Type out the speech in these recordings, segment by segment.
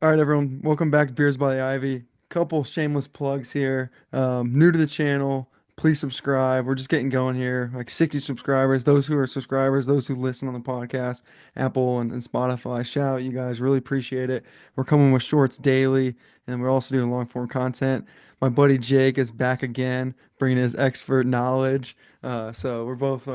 All right, everyone. Welcome back to Beers by the Ivy. Couple shameless plugs here. New to the channel, please subscribe. We're just getting going here. Like 60 subscribers. Those who are subscribers, those who listen on the podcast, Apple and Spotify. Shout out, you guys. Really appreciate it. We're coming with shorts daily, and we're also doing long form content. My buddy Jake is back again, bringing his expert knowledge. So we're both,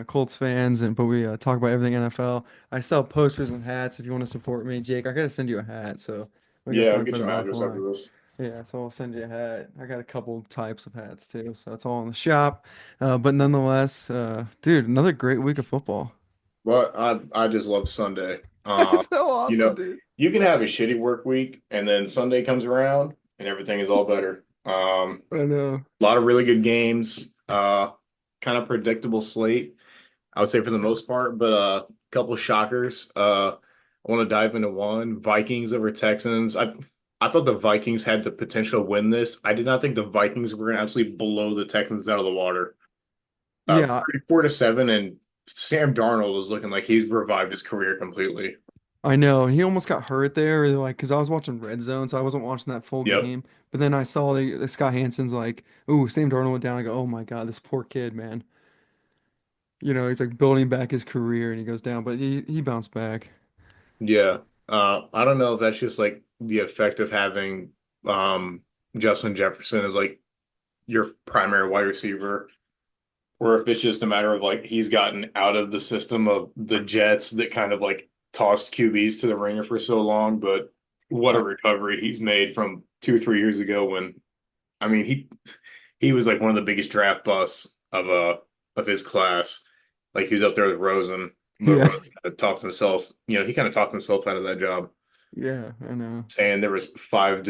Colts fans, but we talk about everything NFL. I sell posters and hats if you want to support me, Jake. I gotta send you a hat, so we gotta Yeah, I'll talk get about you it my address offline. after this. Yeah, so I'll send you a hat. I got a couple types of hats too, so it's all in the shop. But nonetheless, dude, another great week of football. But I just love Sunday. It's so You awesome, know, dude. you can have a shitty work week and then Sunday comes around and everything is all better. I know. A lot of really good games, kind of predictable slate, I would say for the most part, but a couple shockers. I want to dive into one. Vikings over Texans. I thought the Vikings had the potential to win this. I did not think the Vikings were going to absolutely blow the Texans out of the water. Yeah, 34-7, and Sam Darnold is looking like he's revived his career completely. I know. He almost got hurt there, like, because I was watching Red Zone, so I wasn't watching that full Yep. game. But then I saw the Scott Hansen's like, "Ooh, Sam Darnold went down." I go, "Oh my God, this poor kid, man." He's like building back his career, and he goes down, but he bounced back. Yeah. I don't know if that's just like the effect of having Justin Jefferson as like your primary wide receiver, or if it's just a matter of like he's gotten out of the system of the Jets that kind of like tossed QBs to the ringer for so long. But what a I, recovery he's made from 2, 3 years ago when I mean he was like one of the biggest draft busts of his class. Like he was up there with Rosen, but yeah, Rosen kind of talked himself, he kind of talked himself out of that job, yeah, I know. saying there was five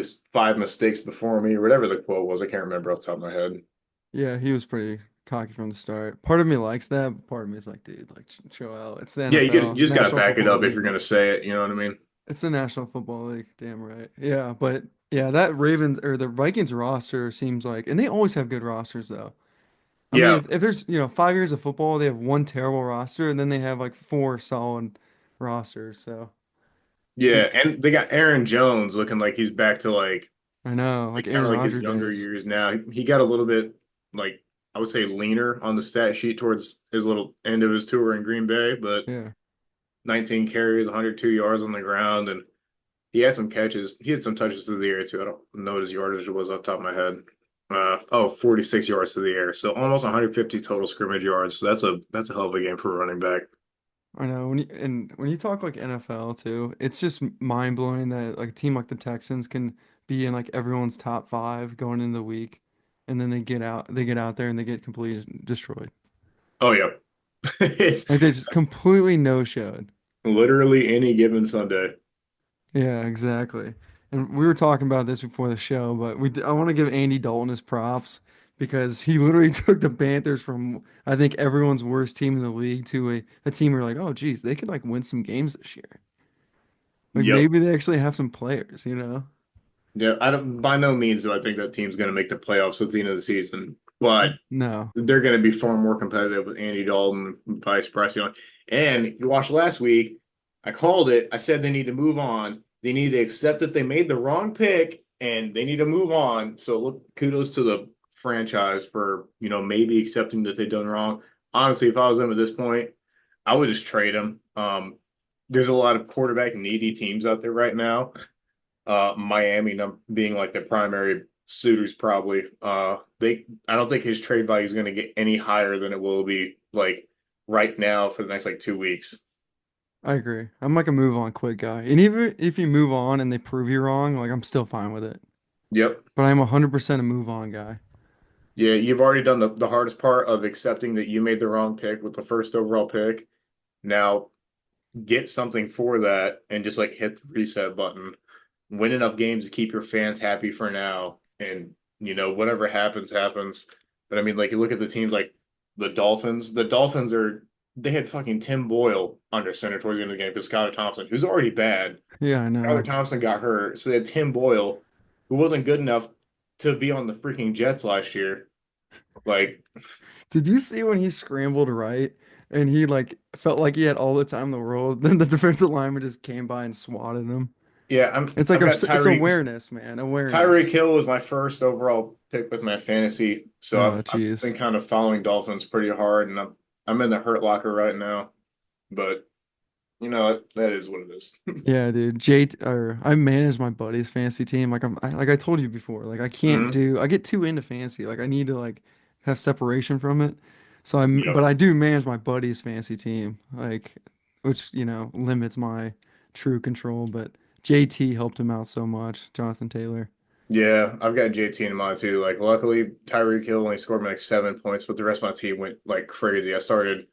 mistakes before me, or whatever the quote was. I can't remember off the top of my head. Yeah, he was pretty cocky from the start. Part of me likes that, but part of me is like, dude, like chill out. It's the Yeah, you NFL, just gotta National back it Football up if you're League. gonna say it. You know what I mean? It's the National Football League. Damn right. Yeah, but yeah, that Ravens or the Vikings roster seems like, and they always have good rosters though. I mean, Yeah, if there's 5 years of football, they have one terrible roster, and then they have like four solid rosters. So yeah, it, and they got Aaron Jones looking like he's back to I know, like like kind Aaron of like his Rodgers younger days. years now. He got a little bit like I would say leaner on the stat sheet towards his little end of his tour in Green Bay, but Yeah, 19 carries, 102 yards on the ground, and he had some catches. He had some touches through the air too. I don't know what his yardage was off the top of my head. 46 yards to the air, so almost 150 total scrimmage yards. So that's a hell of a game for a running back. I know. When you talk like NFL too, it's just mind blowing that like a team like the Texans can be in like everyone's top five going into the week, and then they get out there and they get completely destroyed. Oh yeah, it's Like they just completely no-showed. literally any given Sunday. Yeah, exactly. And we were talking about this before the show, but I want to give Andy Dalton his props because he literally took the Panthers from I think everyone's worst team in the league to a team where like, oh geez, they could like win some games this year. Like Yep. maybe they actually have some players. Yeah, I don't by no means do I think that team's going to make the playoffs at the end of the season, but No. they're going to be far more competitive with Andy Dalton and Vice President. And you watched last week, I called it. I said they need to move on. They need to accept that they made the wrong pick and they need to move on. So look, kudos to the franchise for, maybe accepting that they've done wrong. Honestly, if I was them at this point, I would just trade them. There's a lot of quarterback needy teams out there right now. Miami being like the primary suitors probably. I don't think his trade value is going to get any higher than it will be like right now for the next like 2 weeks. I agree. I'm like a move on quick guy. And even if you move on and they prove you wrong, like I'm still fine with it. Yep. But I'm 100% a move on guy. Yeah, you've already done the hardest part of accepting that you made the wrong pick with the first overall pick. Now get something for that and just like hit the reset button. Win enough games to keep your fans happy for now. And, whatever happens, happens. But I mean, like, you look at the teams like the Dolphins. The Dolphins they had fucking Tim Boyle under center towards the end of the game because Skylar Thompson, who's already bad, Yeah, I Skylar know. Thompson got hurt. So they had Tim Boyle, who wasn't good enough to be on the freaking Jets last year. Like, Did you see when he scrambled right and he like felt like he had all the time in the world? Then the defensive lineman just came by and swatted him. Yeah, It's like I've got it's Tyreek. awareness, man. Tyreek Awareness. Hill was my first overall pick with my fantasy, so Oh, I've been jeez. kind of following Dolphins pretty hard, and I'm in the hurt locker right now. But you know what? That is what it is. Yeah, dude. Or I manage my buddy's fantasy team. Like I told you before. Like I can't Hmm. do. I get too into fantasy. Like I need to like have separation from it. But Yep. I do manage my buddy's fantasy team. Which limits my true control. But JT helped him out so much. Jonathan Taylor. Yeah, I've got JT in mine too. Like, luckily, Tyreek Hill only scored me like 7 points, but the rest of my team went like crazy. I started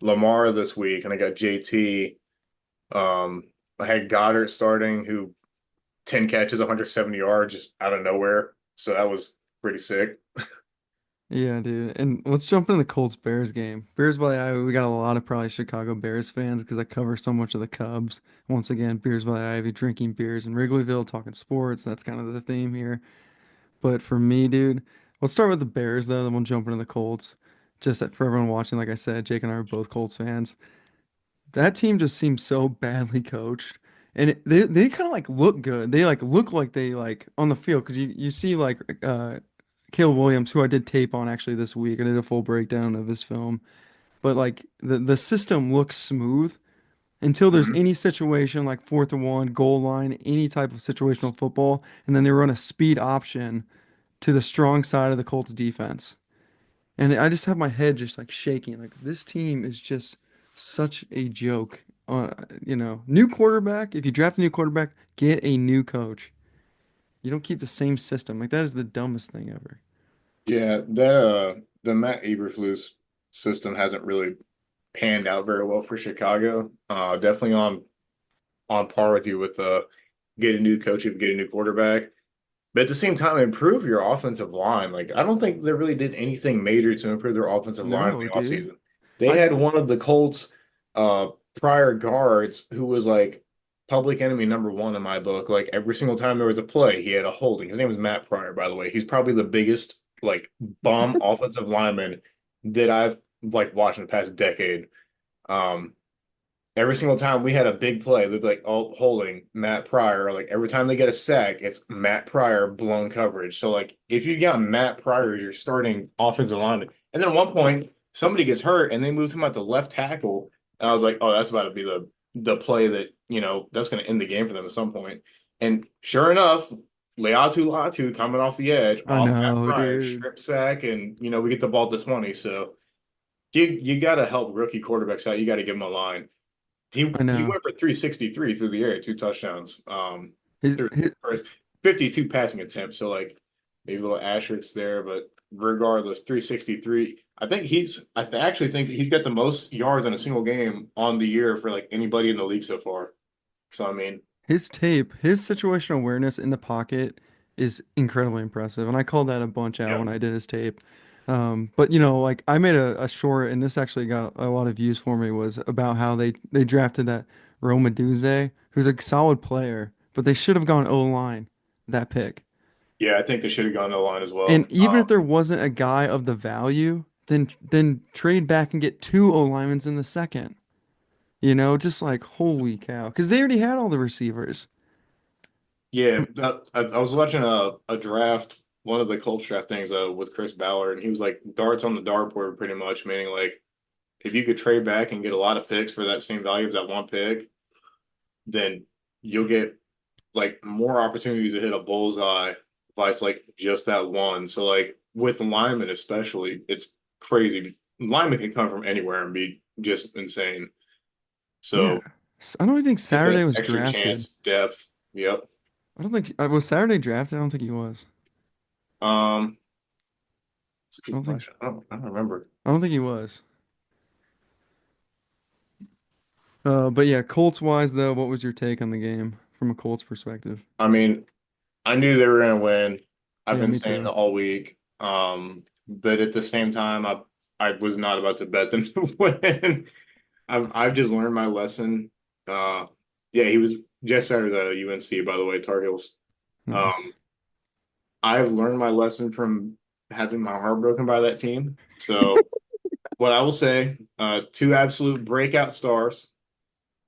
Lamar this week, and I got JT. Um, I had Goddard starting, who 10 catches, 170 yards, just out of nowhere. So that was pretty sick. Yeah, dude. And let's jump into the Colts Bears game. Bears by the Ivy. We got a lot of probably Chicago Bears fans because I cover so much of the Cubs. Once again, Beers by the Ivy, drinking beers in Wrigleyville, talking sports. That's kind of the theme here. But for me, dude, let's start with the Bears though, then we'll jump into the Colts. For everyone watching, like I said, Jake and I are both Colts fans. That team just seems so badly coached. And they kind of like look good. They like look like they like on the field because you see like Caleb Williams, who I did tape on actually this week. I did a full breakdown of his film. But like the system looks smooth until there's Mhm. any situation like 4th and 1, goal line, any type of situational football, and then they run a speed option to the strong side of the Colts defense. And I just have my head just like shaking. Like this team is just such a joke. New quarterback. If you draft a new quarterback, get a new coach. You don't keep the same system. Like that is the dumbest thing ever. Yeah, that the Matt Eberflus system hasn't really panned out very well for Chicago. Definitely on par with you with get a new coach and get a new quarterback. But at the same time, improve your offensive line. Like, I don't think they really did anything major to improve their offensive line in No, the dude. offseason. They I had one of the Colts uh prior guards who was like public enemy number one in my book. Like every single time there was a play, he had a holding. His name was Matt Pryor, by the way. He's probably the biggest like bum offensive lineman that I've like watched in the past decade. Um, Every single time we had a big play, they'd be like, oh, holding Matt Pryor. Like every time they get a sack, it's Matt Pryor blown coverage. So like if you got Matt Pryor as your starting offensive lineman, and then at one point somebody gets hurt and they move him out to left tackle, and I was like, oh, that's about to be the play that that's going to end the game for them at some point. And sure enough, Leatu Latu coming off the edge, I off Matt know, Pryor, dude. strip sack, and we get the ball to 20. So you got to help rookie quarterbacks out. You got to give them a line. He I he know. went for 363 through the air, two touchdowns. His, There his, was 52 passing attempts, so like maybe a little asterisks there, but regardless, 363. Actually think he's got the most yards in a single game on the year for like anybody in the league so far. So I mean, his situational awareness in the pocket is incredibly impressive, and I called that a bunch out yeah, when I did his tape. But like I made a short, and this actually got a lot of views for me, was about how they drafted that Roma Duze, who's a solid player, but they should have gone O-line that pick. yeah, I think they should have gone to the line as well. And even if there wasn't a guy of the value, then trade back and get two O-linemen in the second. Just like holy cow, because they already had all the receivers. Yeah, I was watching a draft, one of the Colts draft things with Chris Ballard, and he was like darts on the dartboard, pretty much, meaning like if you could trade back and get a lot of picks for that same value of that one pick, then you'll get like more opportunities to hit a bullseye by it's like just that one. So like with linemen especially, it's crazy. Linemen can come from anywhere and be just insane. Yeah. So I don't even think get Saturday that was extra drafted. chance, depth. Yep. I don't think was Saturday drafted. I don't think he was. Um, it's a I good don't think question. I don't remember. I don't think he was. But yeah, Colts wise though, what was your take on the game from a Colts perspective? I mean, I knew they were gonna win. I've Yeah, been me saying it too. all week. But at the same time, I was not about to bet them to win. I've just learned my lesson. Uh, yeah, he was just out of the UNC, by the way, Tar Heels. Um, Nice. I've learned my lesson from having my heart broken by that team. So what I will say, two absolute breakout stars,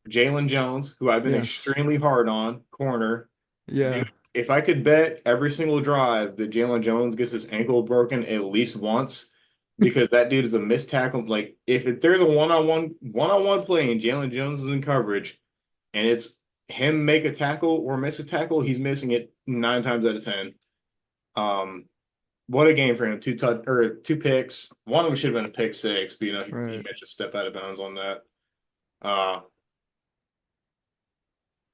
Jalen Jones, who I've been Yes. extremely hard on, corner. Dude, Yeah. if I could bet every single drive that Jalen Jones gets his ankle broken at least once, because that dude is a missed tackle. Like if there's a one-on-one play and Jalen Jones is in coverage and it's him make a tackle or miss a tackle, he's missing it 9 times out of 10. Um, what a game for him. Two picks. One of them should have been a pick six, but he Right. managed to step out of bounds on that. Uh,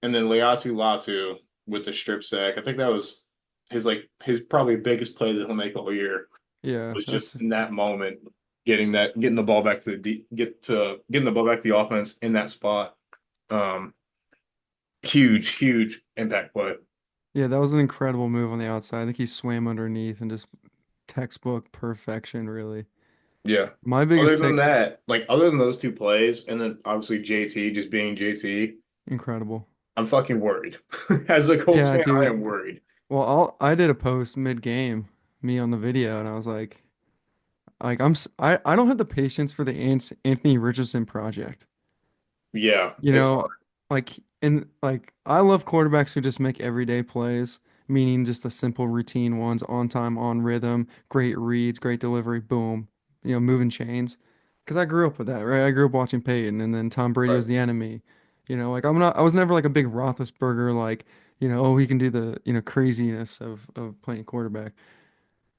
and then Leatu Latu with the strip sack. I think that was his probably biggest play that he'll make all year. Yeah. Was That's just in that moment getting the ball back to getting the ball back to the offense in that spot. Um, huge impact play. yeah, that was an incredible move on the outside. I think he swam underneath and just textbook perfection, really. Yeah. My Other biggest than take, that, like other than those two plays, and then obviously JT just being JT, incredible. I'm fucking worried. As a Colts Yeah, fan, I am dude. worried. Well, I did a post mid-game, me on the video, and I was like I don't have the patience for the Anthony Richardson project. Yeah, You it's know, hard. like I love quarterbacks who just make everyday plays, meaning just the simple routine ones, on time, on rhythm, great reads, great delivery, boom, moving chains. Because I grew up with that, right? I grew up watching Peyton, and then Tom Brady was Right. the enemy. Like I was never like a big Roethlisberger, like, oh, he can do the, craziness of playing quarterback.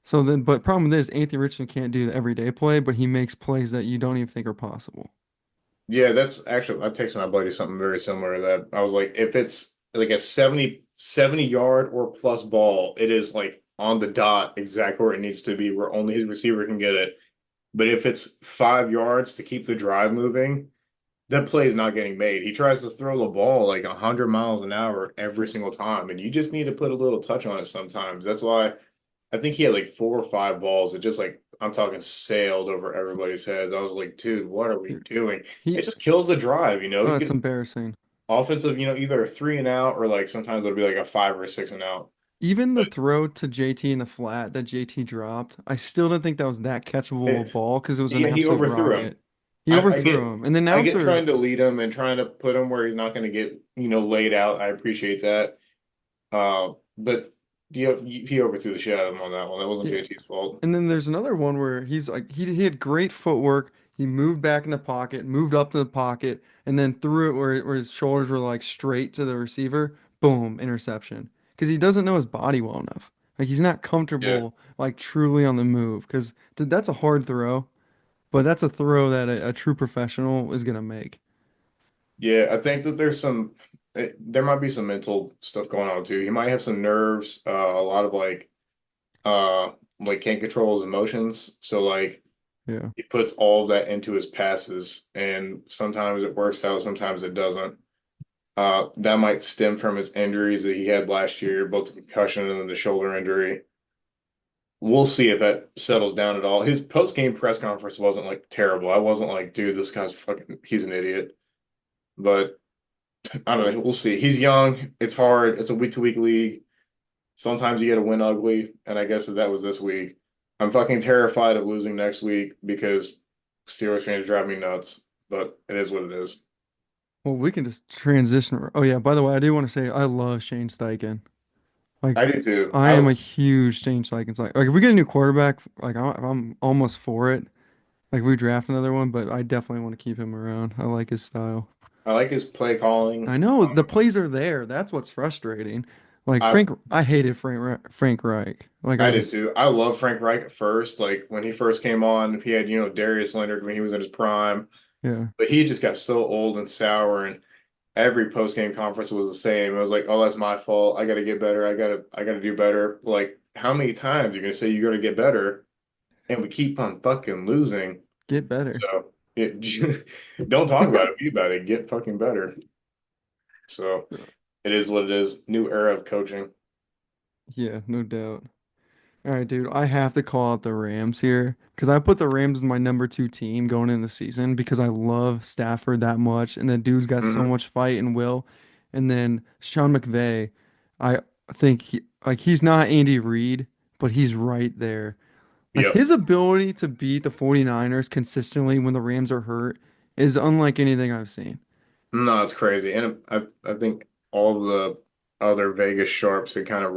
So then, but problem is Anthony Richardson can't do the everyday play, but he makes plays that you don't even think are possible. Yeah, that's actually I texted my buddy something very similar to that. I was like, if it's like a 70 yard or plus ball, it is like on the dot exactly where it needs to be, where only his receiver can get it. But if it's 5 yards to keep the drive moving, that play is not getting made. He tries to throw the ball like 100 miles an hour every single time, and you just need to put a little touch on it sometimes. That's why I think he had like 4 or 5 balls that just like I'm talking sailed over everybody's heads. I was like, dude, what are we Dude, doing? It he, just kills the drive, you know. oh, You that's get embarrassing. offensive, either a three and out or like sometimes it'll be like a five or a six and out. Even the But throw to JT in the flat that JT dropped, I still didn't think that was that catchable a it, ball because it was an yeah, he absolute overthrew him. rocket. He I overthrew get him, and the I get announcer, trying to lead him and trying to put him where he's not going to get laid out. I appreciate that. But he overthrew the shit out of him on that one. That wasn't yeah. JT's fault. And then there's another one where he's like he had great footwork. He moved back in the pocket, moved up to the pocket, and then threw it where his shoulders were like straight to the receiver. Boom, interception. Because he doesn't know his body well enough. Like he's not Yeah. comfortable like truly on the move. Because that's a hard throw, but that's a throw that a true professional is gonna make. Yeah, I think that there might be some mental stuff going on too. He might have some nerves, a lot of uh like can't control his emotions. So like Yeah. he puts all of that into his passes and sometimes it works out, sometimes it doesn't. That might stem from his injuries that he had last year, both the concussion and then the shoulder injury. We'll see if that settles down at all. His post-game press conference wasn't like terrible. I wasn't like, dude, this guy's fucking, he's an idiot. But I don't know. We'll see. He's young. It's hard. It's a week-to-week league. Sometimes you get to win ugly, and I guess that was this week. I'm fucking terrified of losing next week because Steelers fans drive me nuts, but it is what it is. Well, we can just transition. Oh yeah, by the way, I do want to say I love Shane Steichen. Like I do too. I am a huge Shane Steichen. Like if we get a new quarterback, like I'm almost for it. Like we draft another one, but I definitely want to keep him around. I like his style. I like his play calling. I know the plays are there. That's what's frustrating. Like I I hated Frank Reich. Like I did too. I love Frank Reich at first. Like when he first came on, he had Darius Leonard when he was in his prime, yeah, but he just got so old and sour, and every post game conference was the same. It was like, oh, that's my fault. I got to get better. I got to do better. Like how many times are you gonna say you're gonna get better, and we keep on fucking losing? get better. So it don't talk about it, be about it. Get fucking better. So it is what it is. New era of coaching. Yeah, no doubt. All right, dude, I have to call out the Rams here because I put the Rams in my number two team going in the season because I love Stafford that much, and the dude's got so Hmm. much fight and will. And then Sean McVay, I think he's not Andy Reid, but he's right there. Like Yep. his ability to beat the 49ers consistently when the Rams are hurt is unlike anything I've seen. No, it's crazy. And I think all of the other Vegas sharps had kind of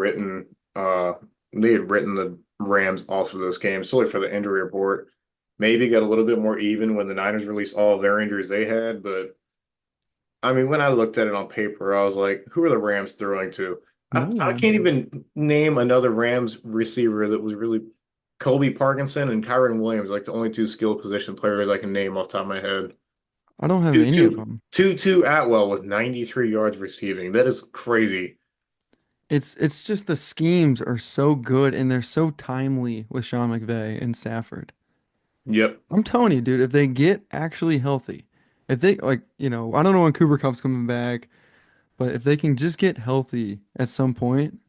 they had written the Rams off of this game solely for the injury report. Maybe got a little bit more even when the Niners released all of their injuries they had, but I mean, when I looked at it on paper, I was like, who are the Rams throwing to? No I one. can't even name another Rams receiver that was really Kobe Parkinson and Kyron Williams, like the only two skill position players I can name off the top of my head. I don't have any of Tutu them. Tutu Atwell with 93 yards receiving. That is crazy. It's just the schemes are so good and they're so timely with Sean McVay and Stafford. Yep. I'm telling you, dude, if they get actually healthy, if they like, I don't know when Cooper Cup's coming back, but if they can just get healthy at some point,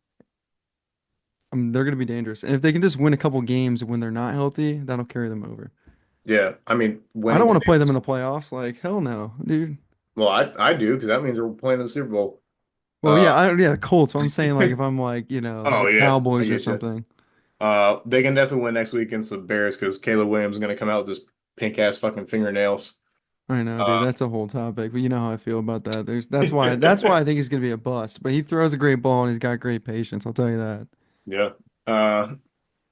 they're gonna be dangerous. And if they can just win a couple games when they're not healthy, that'll carry them over. Yeah. I mean, I don't winning want to today play them was in the playoffs. Like, hell no, dude. well, I do because that means we're playing in the Super Bowl. Well, Uh, yeah, Colts. But I'm saying like if I'm like, oh the yeah, I Cowboys or get you. something. They can definitely win next week against the Bears because Caleb Williams is going to come out with his pink ass fucking fingernails. I know, dude. Uh, That's a whole topic, but you know how I feel about that. That's why I think he's gonna be a bust. But he throws a great ball and he's got great patience. I'll tell you that. yeah. Uh,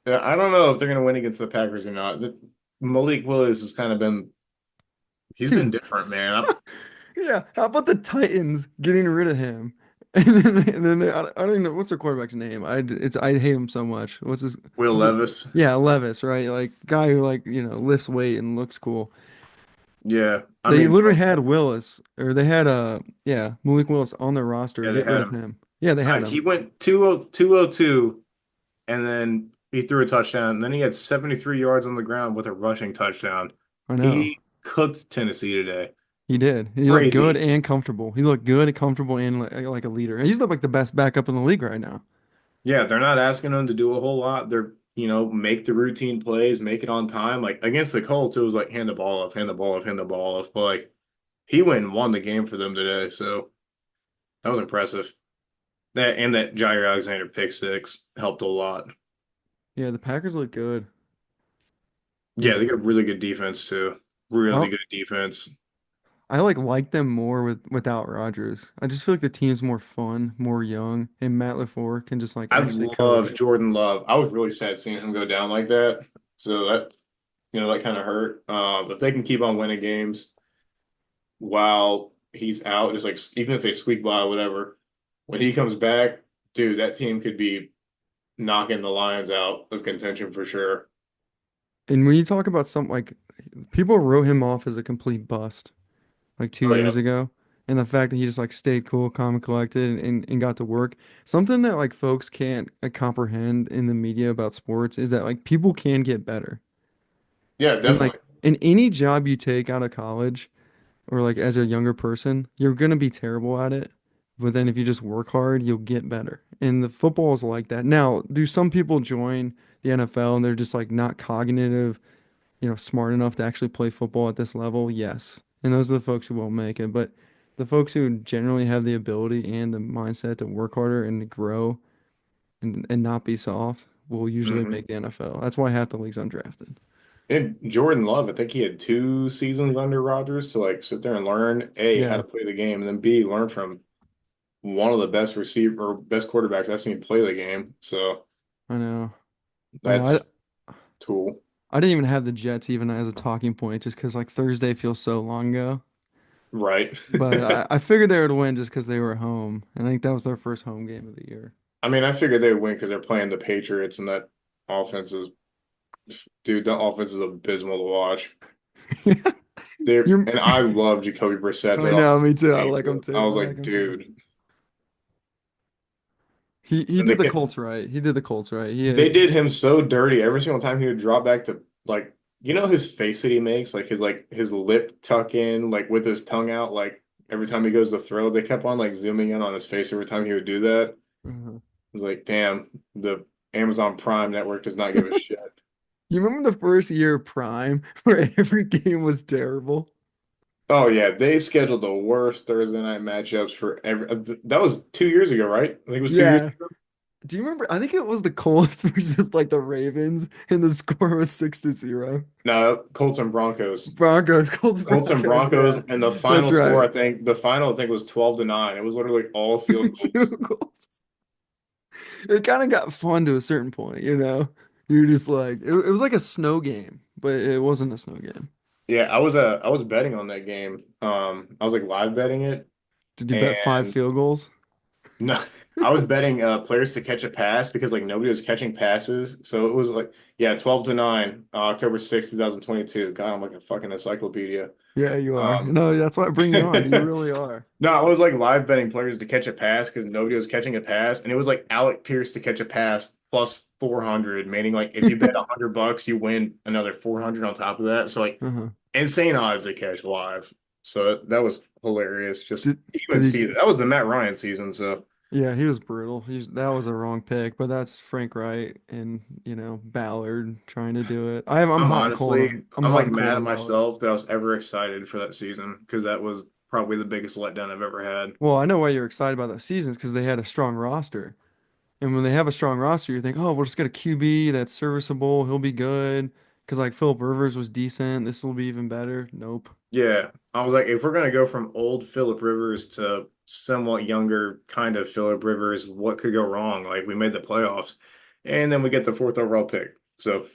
yeah, I don't know if they're going to win against the Packers or not. Malik Willis has kind of he's been Dude, different, man. yeah. How about the Titans getting rid of him? I don't even know what's their quarterback's name. I hate him so much. Will What's it? Levis. Yeah, Levis, right? Like guy who like lifts weight and looks cool. Yeah. I They mean, literally had Willis, or they had Malik Willis on their roster. yeah, they Get rid had of him. him. Yeah, they had He him. went 202 and then he threw a touchdown. And then he had 73 yards on the ground with a rushing touchdown. I know. He cooked Tennessee today. He did. He looked good Crazy. and comfortable. He looked good and comfortable and like a leader. He's like the best backup in the league right now. Yeah, they're not asking him to do a whole lot. Make the routine plays, make it on time. Like against the Colts, it was like hand the ball off, hand the ball off, hand the ball off. But like he went and won the game for them today. So that was impressive. That Jair Alexander pick six helped a lot. Yeah, the Packers look good. Yeah, And they got really good defense too. Really I good defense. I like them more without Rodgers. I just feel like the team's more fun, more young, and Matt LaFleur can just like I actually coach. love Jordan Love. I was really sad seeing him go down like that. So that kind of hurt. But they can keep on winning games while he's out, just like even if they squeak by, whatever. When he comes back, dude, that team could be knocking the Lions out of contention for sure. And when you talk about something like people wrote him off as a complete bust like two Oh yeah. years ago. And the fact that he just like stayed cool, calm, and collected and got to work. Something that like folks can't comprehend in the media about sports is that like people can get better. Yeah, And like definitely. in any job you take out of college or like as a younger person, you're gonna be terrible at it. But then if you just work hard, you'll get better. And the football is like that. Now, do some people join the NFL and they're just like not cognitive, smart enough to actually play football at this level? Yes. And those are the folks who won't make it. But the folks who generally have the ability and the mindset to work harder and to grow and not be soft will usually Hmm. make the NFL. That's why half the league's undrafted. And Jordan Love, I think he had 2 seasons under Rodgers to like sit there and learn A, how Yeah, to play the game, and then B, learn from one of the best receiver or best quarterbacks I've seen play the game. So I know. I know. that's tool. I didn't even have the Jets even as a talking point just because like Thursday feels so long ago. Right. But I figured they would win just because they were home. And I think that was their first home game of the year. I mean, I figured they'd win because they're playing the Patriots and that offense is, dude, that offense is abysmal to watch. You're, And I love Jacoby Brissett, I that know, me offensive too. I game, like him bro. I too. was I like like, him too. dude, He and did the Colts right. He did the Colts right. they did him so dirty every single time he would drop back to like, his face that he makes, his lip tuck in, like with his tongue out, like every time he goes to throw, they kept on like zooming in on his face every time he would do that. uh It's like, damn, the Amazon Prime network does not give a shit. You remember the first year of Prime where every game was terrible? Oh yeah, they scheduled the worst Thursday night matchups for every. That was 2 years ago, right? I think it was 2 years Yeah. ago. Do you remember? I think it was the Colts versus like the Ravens, and the score was 6-0. No, Colts and Broncos. Broncos, Colts, Colts and Broncos. Broncos, Yeah, and the that's final score, right. I think was 12-9. It was literally all field goals. Field goals. It kind of got fun to a certain point, you know? You're just like, it was like a snow game, but it wasn't a snow game. Yeah, I was betting on that game. I was like live betting it, Did you bet five and field goals? no, I was betting players to catch a pass because like nobody was catching passes. So it was like, yeah, 12-9, October 6th, 2022. God, I'm like a fucking encyclopedia. Yeah, you are. Um, No, that's why I bring you on. You really are. no, I was like live betting players to catch a pass because nobody was catching a pass, and it was like Alec Pierce to catch a pass plus 400, meaning like if you bet $100, you win another 400 on top of that. So like Uh-huh. insane odds to catch live. So that was hilarious. Just Did even did see he? that. That was the Matt Ryan season. So Yeah, he was brutal. That was a wrong pick, but that's Frank Wright and Ballard trying to do it. I'm I'm hot and cold honestly, on I'm I'm hot like and cold mad at on Ballard. myself that I was ever excited for that season because that was probably the biggest letdown I've ever had. Well, I know why you're excited about that season because they had a strong roster. And when they have a strong roster, you think, oh, we'll just get a QB that's serviceable. He'll be good. Because like Philip Rivers was decent. This will be even better. Nope. Yeah, I was like, if we're gonna go from old Philip Rivers to somewhat younger kind of Philip Rivers, what could go wrong? Like we made the playoffs, and then we get the fourth overall pick. So,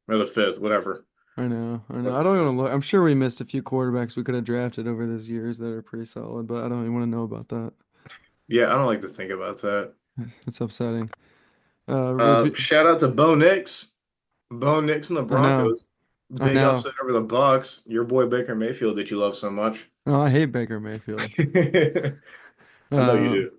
or the fifth, whatever. I know. I know. But I don't even look. I'm sure we missed a few quarterbacks we could have drafted over those years that are pretty solid, but I don't even want to know about that. yeah, I don't like to think about that. It's upsetting. Rebu Shout out to Bo Nix, Bo Nix and the I know. Broncos. I Big know. upset over the Bucks. Your boy Baker Mayfield that you love so much. No, I hate Baker Mayfield. I know you Um, do.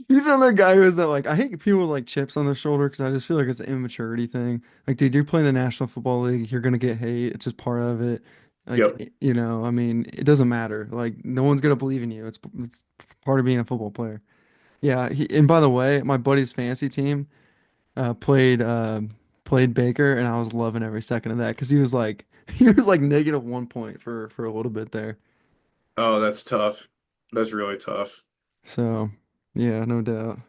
he's another guy who is that like I hate people with like chips on their shoulder because I just feel like it's an immaturity thing. Like, dude, you're playing the National Football League, you're gonna get hate. It's just part of it. Like, Yep. I mean, it doesn't matter. Like, no one's gonna believe in you. It's part of being a football player. Yeah. And by the way, my buddy's fantasy team played Baker, and I was loving every second of that because he was like he was like -1 point for a little bit there. Oh, that's tough. That's really tough. So, yeah, no doubt.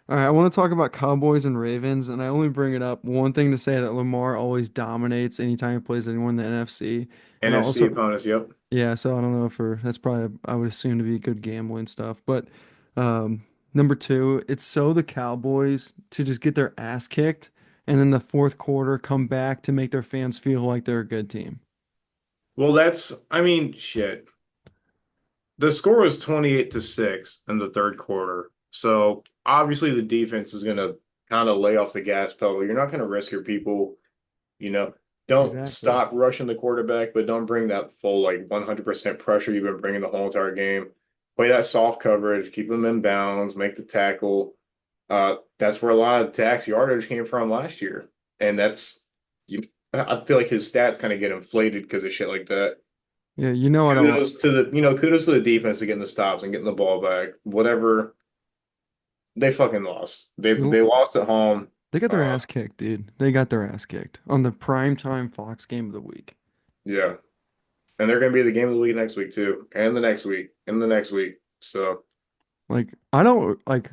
All right, I want to talk about Cowboys and Ravens, and I only bring it up one thing to say that Lamar always dominates anytime he plays anyone in the NFC. And I NFC also, opponents, yep. yeah, so I don't know if that's probably I would assume to be good gambling stuff. But number two, it's so the Cowboys to just get their ass kicked and then the fourth quarter come back to make their fans feel like they're a good team. Well, I mean, shit. The score was 28-6 in the third quarter. So obviously the defense is gonna kind of lay off the gas pedal. You're not gonna risk your people, you know. Don't Exactly. stop rushing the quarterback, but don't bring that full like 100% pressure you've been bringing the whole entire game. Play that soft coverage, keep them in bounds, make the tackle. That's where a lot of Dak's yardage came from last year, and that's you. I feel like his stats kind of get inflated because of shit like that. Yeah, you know what I want. Kudos to the defense to getting the stops and getting the ball back. Whatever, they fucking lost. They lost at home. They got their Uh, ass kicked, dude. They got their ass kicked on the primetime Fox game of the week. yeah, and they're gonna be the game of the week next week too, and the next week, and the next week. So Like, I don't like,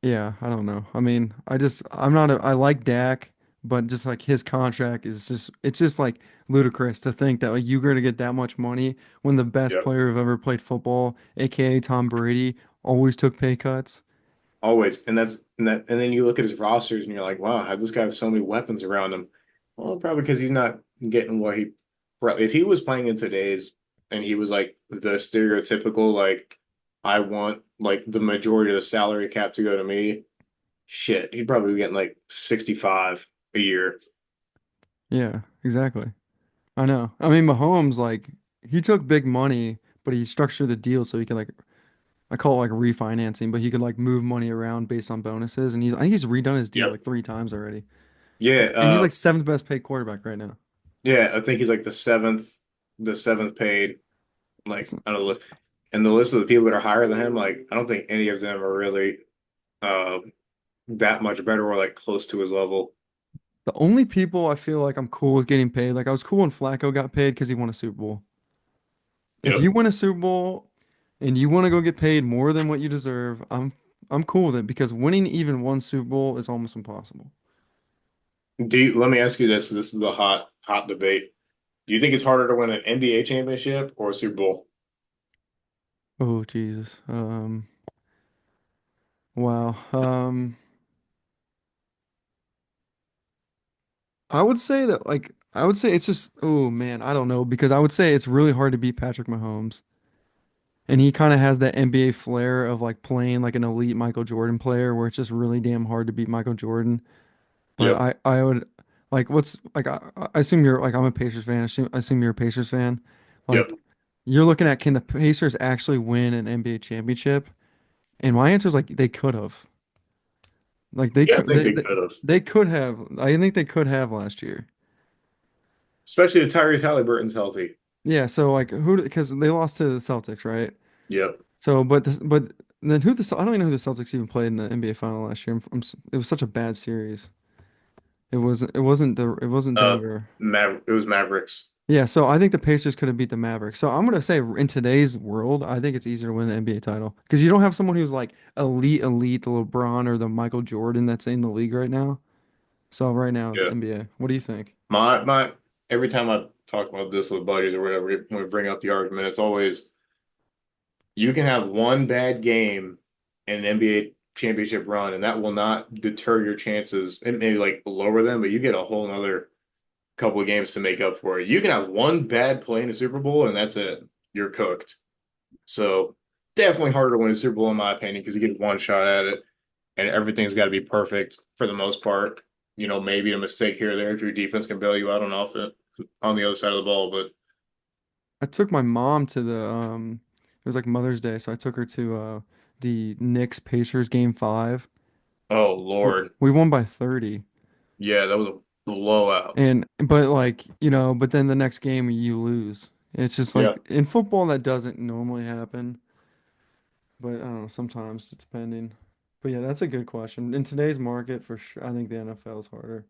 yeah, I don't know. I mean, I'm not I like Dak, but just like his contract is it's just like ludicrous to think that like you're going to get that much money when the best yeah, player who ever played football, aka Tom Brady, always took pay cuts. always. And then you look at his rosters and you're like, wow, how this guy have so many weapons around him? Well, probably because he's not getting what he. If he was playing in today's and he was like the stereotypical like, I want like the majority of the salary cap to go to me. Shit, he'd probably be getting like 65 a year. Yeah, exactly. I know. I mean, Mahomes, like, he took big money, but he structured the deal so he could like I call it like refinancing, but he could like move money around based on bonuses, and I think he's redone his deal Yep. like 3 times already. Yeah, And he's like seventh best paid quarterback right now. yeah. I think he's like the seventh paid. Like It's- I don't know, and the list of the people that are higher than him, like I don't think any of them are really uh that much better or like close to his level. The only people I feel like I'm cool with getting paid, like I was cool when Flacco got paid because he won a Super Bowl. If Yep. you win a Super Bowl and you want to go get paid more than what you deserve, I'm I'm cool with it because winning even one Super Bowl is almost impossible. Let me ask you this. This is a hot debate. Do you think it's harder to win an NBA championship or a Super Bowl? Oh Jesus. Wow. I would say that I would say it's just oh man, I don't know because I would say it's really hard to beat Patrick Mahomes. And he kind of has that NBA flair of like playing like an elite Michael Jordan player where it's just really damn hard to beat Michael Jordan. But Yep. I would like what's like I assume you're like I'm a Pacers fan. I assume you're a Pacers fan. Yep. Like you're looking at can the Pacers actually win an NBA championship? And my answer is like they could have. Like they Yeah, I could think they could have. they could have. I think they could have last year. Especially if Tyrese Halliburton's healthy. Yeah, so like who because they lost to the Celtics, right? Yep. So but then I don't even know who the Celtics even played in the NBA final last year. It was such a bad series. It wasn't Denver. It was Mavericks. Yeah, so I think the Pacers could have beat the Mavericks. So I'm gonna say in today's world, I think it's easier to win an NBA title because you don't have someone who's like elite, the LeBron or the Michael Jordan that's in the league right now. So right now, Yeah. NBA. What do you think? My every time I talk about this with buddies or whatever, when we bring up the argument, it's always you can have one bad game in an NBA championship run, and that will not deter your chances. It may like lower them, but you get a whole another couple of games to make up for it. You can have one bad play in a Super Bowl, and that's it. You're cooked. So definitely harder to win a Super Bowl in my opinion because you get one shot at it, and everything's got to be perfect for the most part. You know, maybe a mistake here or there if your defense can bail you out on offense on the other side of the ball. But I took my mom to the it was like Mother's Day, so I took her to the Knicks Pacers game 5. oh We, Lord, we won by 30. yeah, that was a blowout. And but like, but then the next game you lose. It's just Yeah, like in football that doesn't normally happen, but I don't know, sometimes it's pending. But yeah, that's a good question. In today's market, for sure, I think the NFL is harder.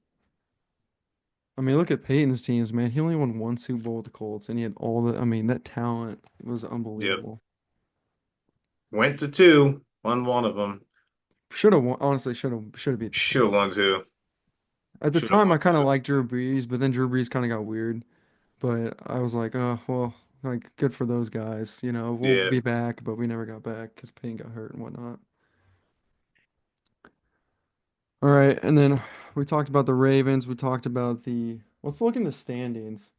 I mean, look at Peyton's teams, man. He only won one Super Bowl with the Colts, and he had I mean, that talent was yep. unbelievable. Went to two, won one of them. Should have won, honestly, should have beat the Should have Colts. won two. At the Should have time, won I kind of two. liked Drew Brees, but then Drew Brees kind of got weird. But I was like, oh, well, like, good for those guys. We'll Yeah. be back, but we never got back because Payne got hurt and whatnot. All right, and then we talked about the Ravens. We talked about let's look in the standings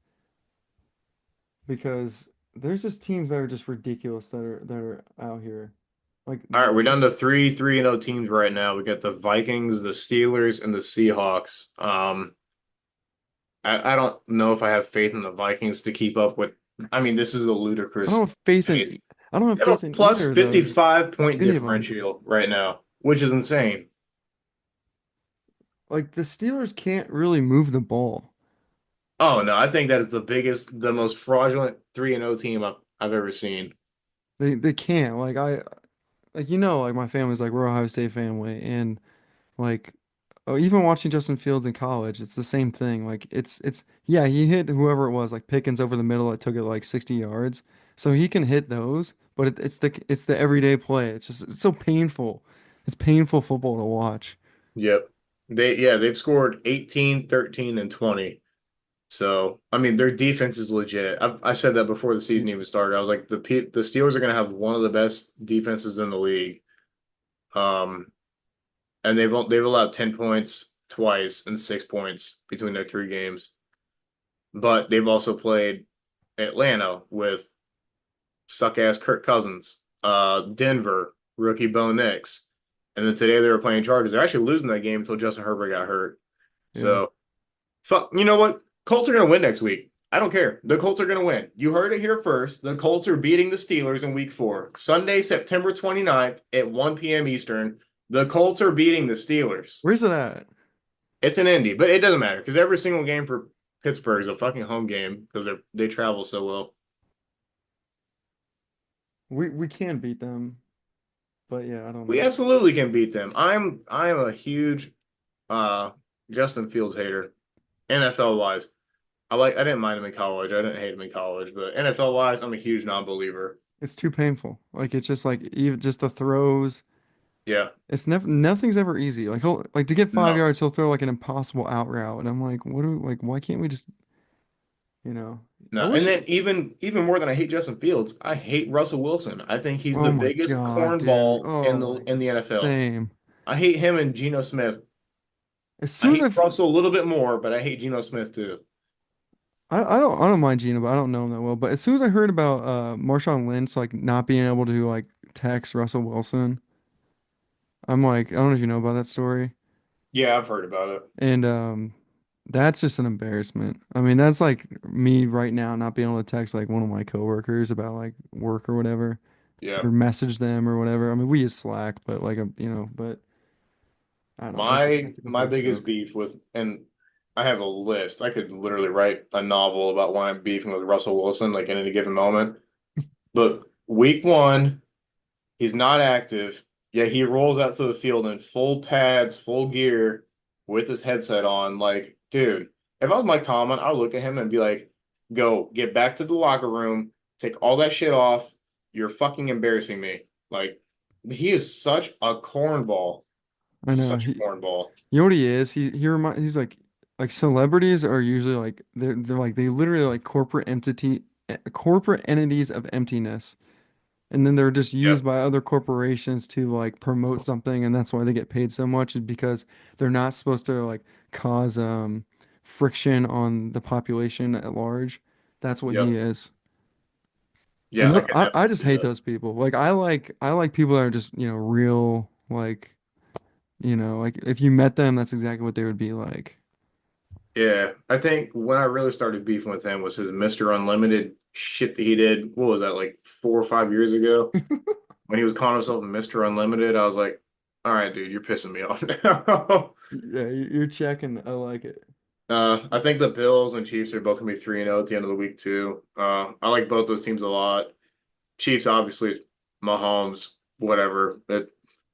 because there's just teams that are just ridiculous that are out here. Like, All right, we're down to three, 3-0 teams right now. We got the Vikings, the Steelers, and the Seahawks. I don't know if I have faith in the Vikings to keep up with. I mean, this is a I don't ludicrous have faith pace. I don't have They have faith a in plus either of those, 55 point any of them. differential right now, which is insane. Like the Steelers can't really move the ball. Oh no, I think that is the most fraudulent 3-0 team I've ever seen. They can't. Like my family's like we're Ohio State family, and like even watching Justin Fields in college, it's the same thing. Like it's yeah, he hit whoever it was, like Pickens over the middle that took it like 60 yards. So he can hit those, but it's the everyday play. It's so painful. It's painful football to watch. Yep. They've scored 18, 13, and 20. So, I mean, their defense is legit. I said that before the season even started. I was like, the Steelers are going to have one of the best defenses in the league. Um, and they've allowed 10 points twice and 6 points between their three games. But they've also played Atlanta with suck ass Kirk Cousins, Denver, rookie Bo Nix. And then today they were playing Chargers. They're actually losing that game until Justin Herbert got hurt. Yeah. So, fuck, you know what? Colts are going to win next week. I don't care. The Colts are going to win. You heard it here first. The Colts are beating the Steelers in week 4. Sunday, September 29th at 1 p.m. Eastern. The Colts are beating the Steelers. Where's it at? It's an Indy, but it doesn't matter because every single game for Pittsburgh is a fucking home game because they travel so well. We can beat them, but yeah, I don't We know. absolutely can beat them. I'm a huge uh Justin Fields hater, NFL wise. I didn't mind him in college. I didn't hate him in college, but NFL wise, I'm a huge non-believer. It's too painful. Like it's just like even just the throws. Yeah. It's never nothing's ever easy. Like he'll like to get five No. yards, he'll throw like an impossible out route, and I'm like, what do like why can't we just you know? I No. And wish. then even more than I hate Justin Fields, I hate Russell Wilson. I think he's the Oh my biggest God, dude. cornball Oh my in God. the NFL. Same. I hate him and Geno Smith. As I soon as hate Russell a little bit more, but I hate Geno Smith too. I don't mind Gino, but I don't know him that well. But as soon as I heard about Marshawn Lynch like not being able to like text Russell Wilson, I'm like, I don't know if you know about that story. Yeah, I've heard about it. And that's just an embarrassment. I mean, that's like me right now not being able to text like one of my coworkers about like work or whatever, Yeah. or message them or whatever. I mean, we use Slack, but like but I don't know. That's a My complete biggest joke. beef with, and I have a list. I could literally write a novel about why I'm beefing with Russell Wilson, like in any given moment. But week one, he's not active, yet he rolls out to the field in full pads, full gear, with his headset on. Like, dude, if I was Mike Tomlin, I would look at him and be like, "Go, get back to the locker room, take all that shit off. You're fucking embarrassing me." Like, he is such a cornball, I know. such a cornball. You know what he is? He's like celebrities are usually like they're like they literally like corporate entities of emptiness. And then they're just used Yep, by other corporations to like promote something, and that's why they get paid so much is because they're not supposed to like cause friction on the population at large. That's what he yep, is. yeah. And I could I definitely just see hate that. those people. Like I like people that are just, real like, like if you met them, that's exactly what they would be like. Yeah, I think when I really started beefing with him was his Mr. Unlimited shit that he did. What was that, like 4 or 5 years ago? When he was calling himself Mr. Unlimited, I was like, all right, dude, you're pissing me off now. Yeah, you're checking. I like it. I think the Bills and Chiefs are both gonna be 3-0 at the end of the week too. I like both those teams a lot. Chiefs, obviously, Mahomes, whatever.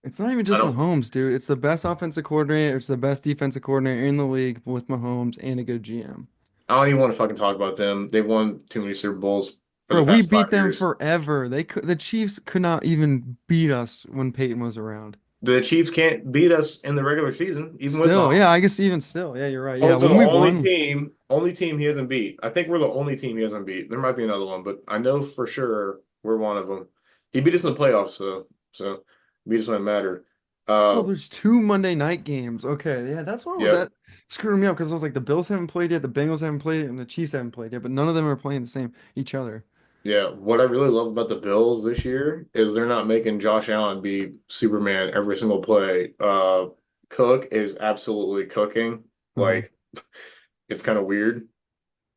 It's not even I just don't Mahomes, dude. It's the best offensive coordinator. It's the best defensive coordinator in the league with Mahomes and a good GM. I don't even want to fucking talk about them. They've won too many Super Bowls for the Bro, we past five beat them years. forever. The Chiefs could not even beat us when Peyton was around. The Chiefs can't beat us in the regular season, even with Still, yeah, Mahomes. I guess even still, yeah, you're right. Yeah, Colts are the when we won, only team he hasn't beat. I think we're the only team he hasn't beat. There might be another one, but I know for sure we're one of them. He beat us in the playoffs, so beat us when it mattered. oh, Uh, there's two Monday night games. Okay, yeah, that's what was yeah, that screwing me up because I was like the Bills haven't played yet, the Bengals haven't played yet, and the Chiefs haven't played yet, but none of them are playing the same each other. yeah. What I really love about the Bills this year is they're not making Josh Allen be Superman every single play. Cook is absolutely cooking. Uh-huh. Like it's kind of weird.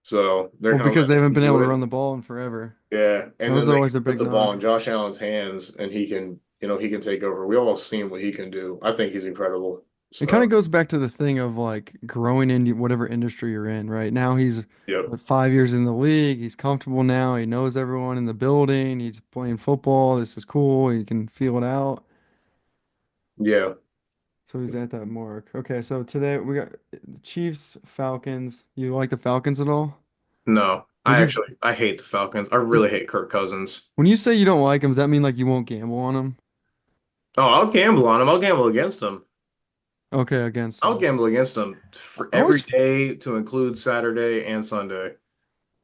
So they're Well, kind of because they letting haven't him been do able to it. run the ball in forever. Yeah, That and was then they always can their put big the ball in knock. Josh Allen's hands, and he can, he can take over. We all seen what he can do. I think he's incredible. It kind of So, goes back to the thing of like growing into whatever industry you're in, right? Now he's yep, what, 5 years in the league. He's comfortable now. He knows everyone in the building. He's playing football. This is cool. He can feel it out. yeah, So he's at that mark. Okay, so today we got the Chiefs, Falcons. You like the Falcons at all? no, Would you I hate the Falcons. I is really hate Kirk Cousins. when you say you don't like him, does that mean like you won't gamble on him? Oh, I'll gamble on him. I'll gamble against him. Okay, against I'll him. gamble against him for I every always day to include Saturday and Sunday.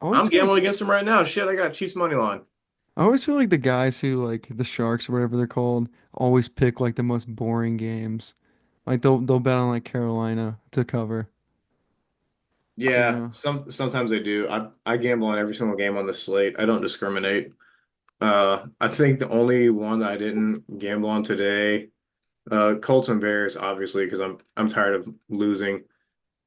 I always I'm feel like gambling against him right now. Shit, I got Chiefs money line. I always feel like the guys who like the Sharks or whatever they're called always pick like the most boring games. Like they'll bet on like Carolina to cover. You Yeah, know. sometimes I do. I gamble on every single game on the slate. I don't discriminate. I think the only one that I didn't gamble on today, Colts and Bears, obviously, because I'm tired of losing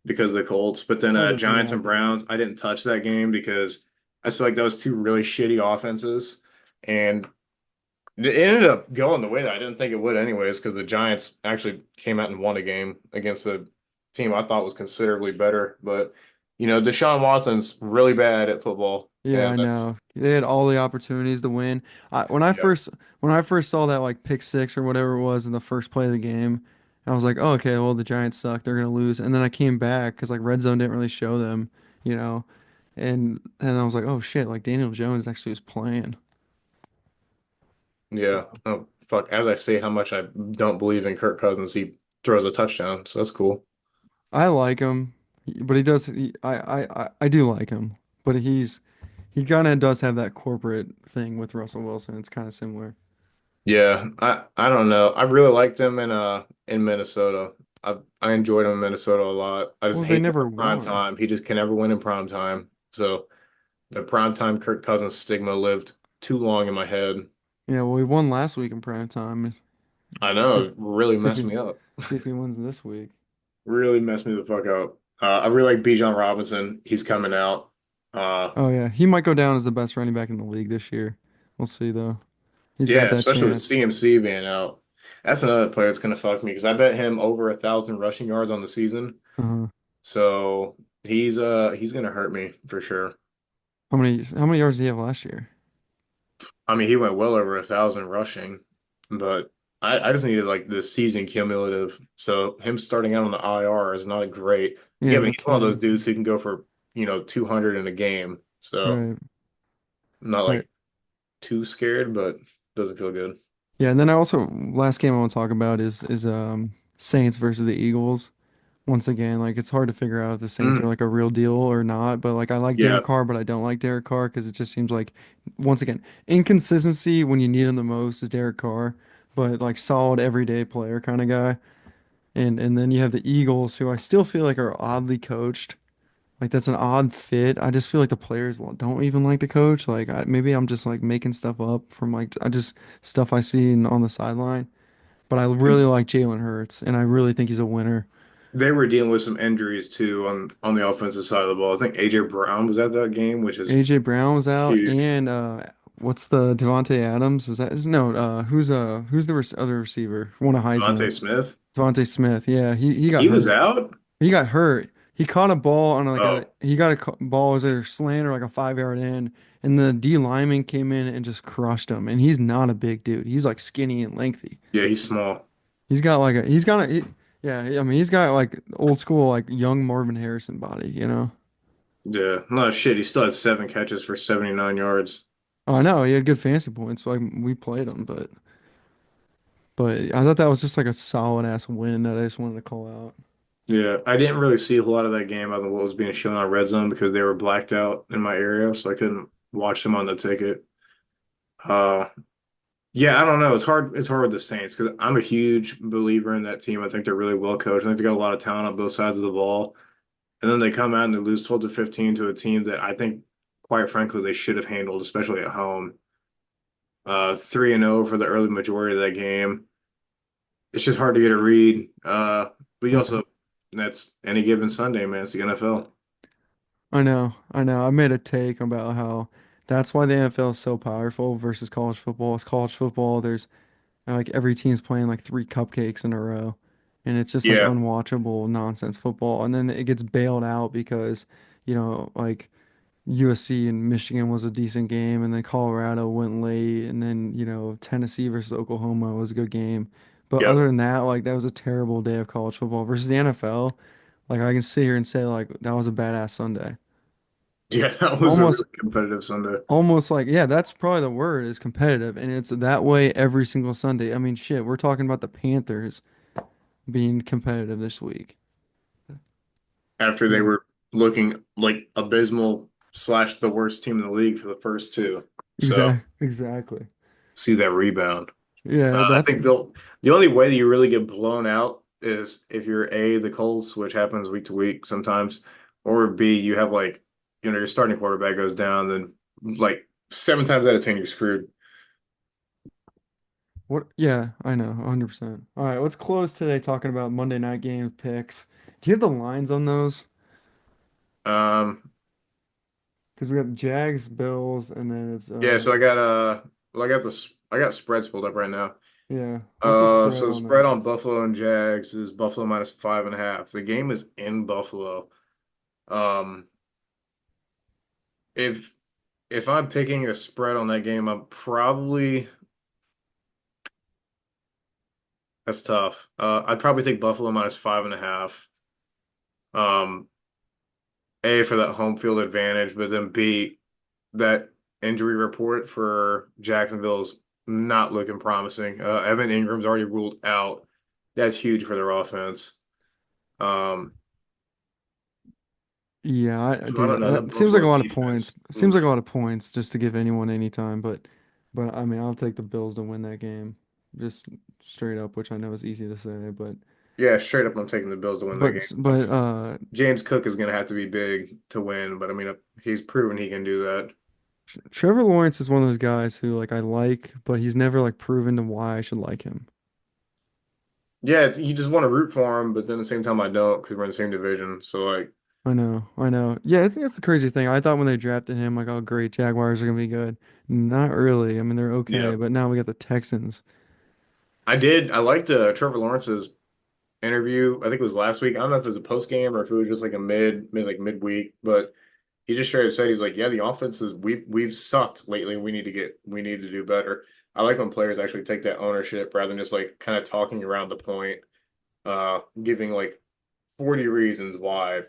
because of the Colts. But then Part of Giants yeah, I and get it. Browns, I didn't touch that game because I just feel like that was two really shitty offenses, and it ended up going the way that I didn't think it would, anyways, because the Giants actually came out and won a game against a team I thought was considerably better. But Deshaun Watson's really bad at football, Yeah, and I that's know. They had all the opportunities to win. yeah, When I first saw that like pick six or whatever it was in the first play of the game, I was like, oh, okay, well the Giants suck. They're gonna lose. And then I came back because like red zone didn't really show them, you know. And I was like, oh shit, like Daniel Jones actually was playing. yeah. So Oh, fuck, as I say how much I don't believe in Kirk Cousins, he throws a touchdown, so that's cool. I like him, but he does. I do like him, but he kind of does have that corporate thing with Russell Wilson. It's kind of similar. Yeah, I don't know. I really liked him in Minnesota. I enjoyed him in Minnesota a lot. I just Well, they hate the never prime won. time. He just can never win in prime time. So the prime time Kirk Cousins stigma lived too long in my head. Yeah, well, he won last week in prime time. I See know, if it really see if messed he me up. see if he wins this week. Really messed me the fuck up. I really like Bijan Robinson. He's coming out. Uh, Oh yeah, he might go down as the best running back in the league this year. We'll see though. He's got yeah, that especially with chance. CMC being out. That's another player that's gonna fuck me because I bet him over 1,000 rushing yards on the season. Uh-huh. So he's gonna hurt me for sure. How many yards did he have last year? I mean, he went well over 1,000 rushing, but I just needed like the season cumulative. So him starting out on the IR is not a great. Yeah, Yeah, but no he's one of those kidding. dudes who can go for 200 in a game. So Right. I'm not Right. like too scared, but doesn't feel good. Yeah, and then I also last game I want to talk about is Saints versus the Eagles. Once again, like it's hard to figure out if the Saints are Mm, like a real deal or not. But like I like yeah, Derek Carr, but I don't like Derek Carr because it just seems like once again inconsistency when you need him the most is Derek Carr, but like solid everyday player kind of guy. And then you have the Eagles, who I still feel like are oddly coached. Like that's an odd fit. I just feel like the players don't even like the coach. Like maybe I'm just like making stuff up from like I just stuff I see on the sideline. But I really like Jalen Hurts, and I really think he's a winner. they were dealing with some injuries too on the offensive side of the ball. I think AJ Brown was at that game, which is AJ Brown was out, huge. and what's the Devonte Adams? No? Who's the other receiver? Won a Devontae Heisman. Smith, Devonte Smith. Yeah, he got he was hurt. out. He got hurt. He caught a ball on like a Oh, he got a ball, it was either slant or like a 5 yard in, and the D lineman came in and just crushed him. And he's not a big dude. He's like skinny and lengthy. yeah, he's small. Yeah. I mean he's got like old school like young Marvin Harrison body. You know. Yeah, no shit. He still had 7 catches for 79 yards. Oh, I know he had good fantasy points. Like we played him, but I thought that was just like a solid ass win that I just wanted to call out. Yeah, I didn't really see a lot of that game other than what was being shown on Red Zone because they were blacked out in my area, so I couldn't watch them on the ticket. Uh, yeah, I don't know. It's hard. It's hard with the Saints because I'm a huge believer in that team. I think they're really well coached. I think they got a lot of talent on both sides of the ball. And then they come out and they lose 12 to 15 to a team that I think, quite frankly, they should have handled, especially at home. 3-0 for the early majority of that game. It's just hard to get a read. But you Right. also, that's any given Sunday, man. It's the NFL. I know, I know. I made a take about how that's why the NFL is so powerful versus college football. It's college football, there's like every team's playing like three cupcakes in a row, and it's just like Yeah, unwatchable nonsense football. And then it gets bailed out because, like USC and Michigan was a decent game, and then Colorado went late, and then, Tennessee versus Oklahoma was a good game. But yep. other than that, like that was a terrible day of college football versus the NFL. Like I can sit here and say like that was a badass Sunday. Yeah, that was a Almost really competitive Sunday. almost like yeah, that's probably the word is competitive, and it's that way every single Sunday. I mean, shit, we're talking about the Panthers being competitive this week. After they Yeah. were looking like abysmal slash the worst team in the league for the first two. So Exactly. see that rebound. Yeah, I that's think the only way that you really get blown out is if you're A, the Colts, which happens week to week sometimes, or B, you have like, your starting quarterback goes down, then like 7 times out of 10 you're screwed. what. Yeah, I know, 100%. All right, let's close today talking about Monday night game picks. Do you have the lines on those? Um, Because we got Jags, Bills, and then it's yeah, so I got I got spreads pulled up right now. yeah. What's the spread So the on spread that? on Buffalo and Jags is Buffalo minus 5.5. The game is in Buffalo. Um, if if I'm picking a spread on that game, I'm probably that's tough. I'd probably take Buffalo minus 5.5. Um, A for that home field advantage, but then B that injury report for Jacksonville is not looking promising. Evan Ingram's already ruled out. That's huge for their offense. Um, Yeah, I dude, don't know. That it seems like Buffalo a lot of points. defense. It seems like a Oof. lot of points just to give anyone any time, but I mean, I'll take the Bills to win that game, just straight up, which I know is easy to say, Yeah, straight up, I'm taking the Bills to win that game. I but mean, James Cook is going to have to be big to win, but I mean, he's proven he can do that. Trevor Lawrence is one of those guys who like I like, but he's never like proven to why I should like him. Yeah, you just want to root for him, but then at the same time, I don't because we're in the same division. So like, I know, I know. Yeah, it's a crazy thing. I thought when they drafted him, like, oh great, Jaguars are gonna be good. Not really. I mean, they're yeah, okay, but now we got the Texans. I did. I liked Trevor Lawrence's interview. I think it was last week. I don't know if it was a post game or if it was just like a midweek, but he just straight up said he's like, yeah, the offense is we've sucked lately. We need to do better. I like when players actually take that ownership rather than just like kind of talking around the point, giving like 40 reasons why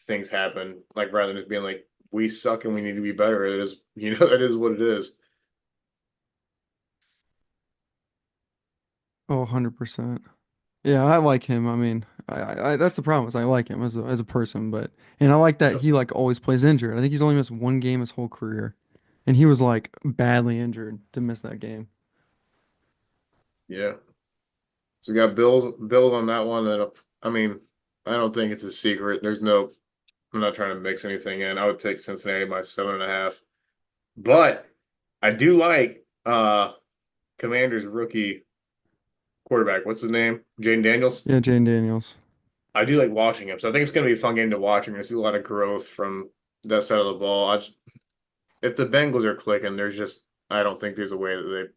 things happen, like rather than just being like, we suck and we need to be better. It is, it is what it is. Oh, 100%. Yeah, I like him. I mean, that's the problem is I like him as a person, but and I like that Yep. he like always plays injured. I think he's only missed one game his whole career, and he was like badly injured to miss that game. Yeah. So we got Bills on that one. And I mean, I don't think it's a secret. I'm not trying to mix anything in. I would take Cincinnati by 7.5. But I do like Commanders rookie quarterback. What's his name? Jaden Daniels. Yeah, Jane Daniels. I do like watching him. So I think it's going to be a fun game to watch. I'm going to see a lot of growth from that side of the ball. If the Bengals are clicking, I don't think there's a way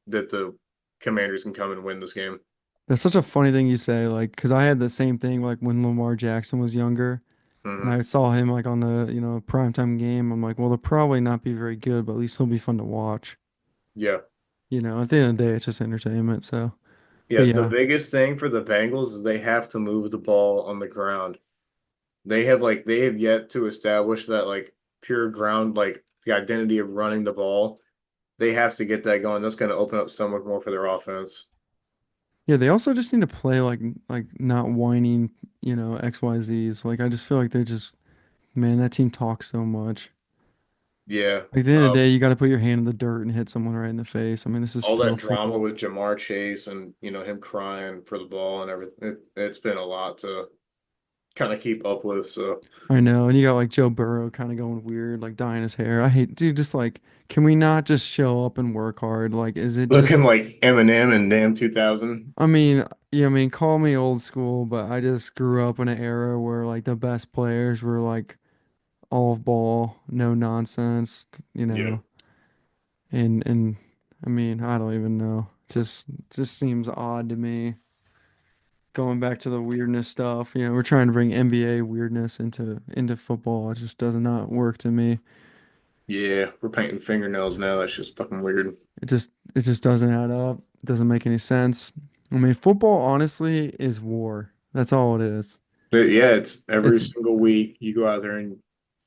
that the Commanders can come and win this game. That's such a funny thing you say, like, because I had the same thing like when Lamar Jackson was younger, and Hmm. I saw him like on the primetime game. I'm like, well, they'll probably not be very good, but at least he'll be fun to watch. Yeah. At the end of the day, it's just entertainment. So, Yeah, but the yeah, biggest thing for the Bengals is they have to move the ball on the ground. They have yet to establish that like pure ground like the identity of running the ball. They have to get that going. That's going to open up so much more for their offense. yeah, they also just need to play like not whining, XYZs. Like I just feel like they're just man, that team talks so much. Yeah. Like at the end of the day, you got to put your hand in the dirt and hit someone right in the face. I mean, this is All still that drama football. with Jamar Chase and him crying for the ball and everything. It's been a lot to kind of keep up with. So I know, and you got like Joe Burrow kind of going weird, like dyeing his hair. I hate, dude, just like, can we not just show up and work hard? Like, is it just, looking like Eminem and damn 2000. I mean, yeah, I mean, call me old school, but I just grew up in an era where like the best players were like all ball, no nonsense, you Yeah. know, and I mean, I don't even know. Just seems odd to me. Going back to the weirdness stuff, we're trying to bring NBA weirdness into football. It just does not work to me. Yeah. We're painting fingernails now. That's just fucking weird. It just doesn't add up. It doesn't make any sense. I mean, football honestly is war. That's all it is. But yeah, it's every It's single week you go out there and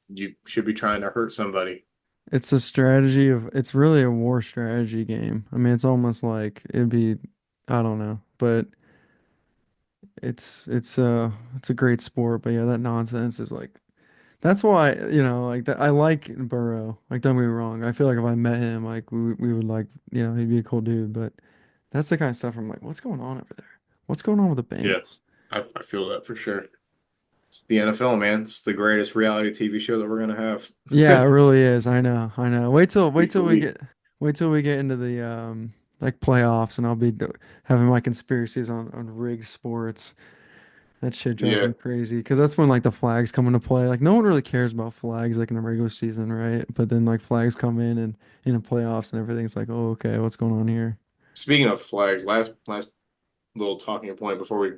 you should be trying to hurt somebody. it's a strategy it's really a war strategy game. I mean, it's almost like it'd be I don't know, but it's a great sport, but yeah, that nonsense is like that's why, like that I like Burrow. Like don't get me wrong. I feel like if I met him, like we would like, he'd be a cool dude, but that's the kind of stuff I'm like, what's going on over there? What's going on with the Yeah. Bengals? I feel that for sure. It's the NFL, man. It's the greatest reality TV show that we're gonna have. Yeah, it really is. I know. I know. Wait Week to till we week. get wait till we get into the like playoffs and I'll be having my conspiracies on rigged sports. That shit drives Yeah. me crazy because that's when like the flags come into play. Like no one really cares about flags like in the regular season, right? But then like flags come in and in the playoffs and everything's like, "Oh, okay, what's going on here?" Speaking of flags, last little talking point before we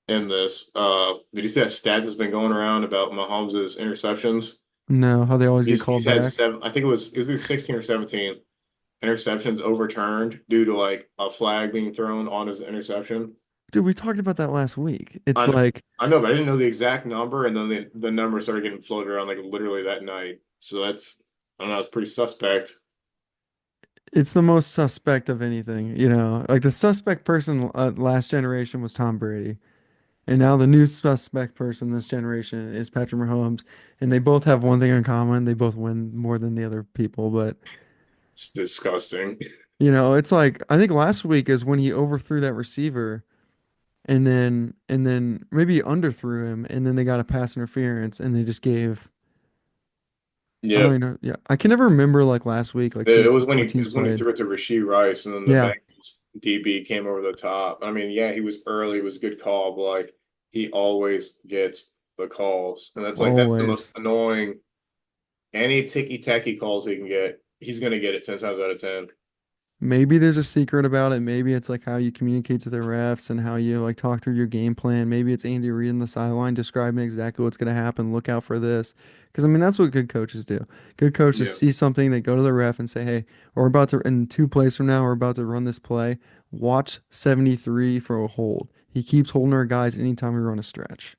end this. Did you see that stat that's been going around about Mahomes' interceptions? No, how they always get called He's had back. seven. I think it was either 16 or 17 interceptions overturned due to like a flag being thrown on his interception. Dude, we talked about that last week. It's I know, like I know, but I didn't know the exact number, and then the number started getting floated around like literally that night. So I don't know, it's pretty suspect. It's the most suspect of anything, you know. Like the suspect person last generation was Tom Brady, and now the new suspect person this generation is Patrick Mahomes, and they both have one thing in common: they both win more than the other people. But It's disgusting. you know, it's like I think last week is when he overthrew that receiver, and then maybe he underthrew him, and then they got a pass interference, and they just gave. I don't Yep. even know. Yeah, I can never remember like last week, like It who was when he what it teams was when he played. threw it to Rasheed Rice, and then the Yeah, Bengals DB came over the top. I mean, yeah, he was early, it was a good call, but like he always gets the calls, and that's the most always. annoying. Any ticky tacky calls he can get, he's gonna get it 10 times out of 10. Maybe there's a secret about it. Maybe it's like how you communicate to the refs and how you like talk through your game plan. Maybe it's Andy Reid on the sideline describing exactly what's going to happen. Look out for this. Because I mean, that's what good coaches do. Good coaches Yeah, see something, they go to the ref and say, "Hey, we're about to in 2 plays from now, we're about to run this play. Watch 73 for a hold. He keeps holding our guys anytime we run a stretch."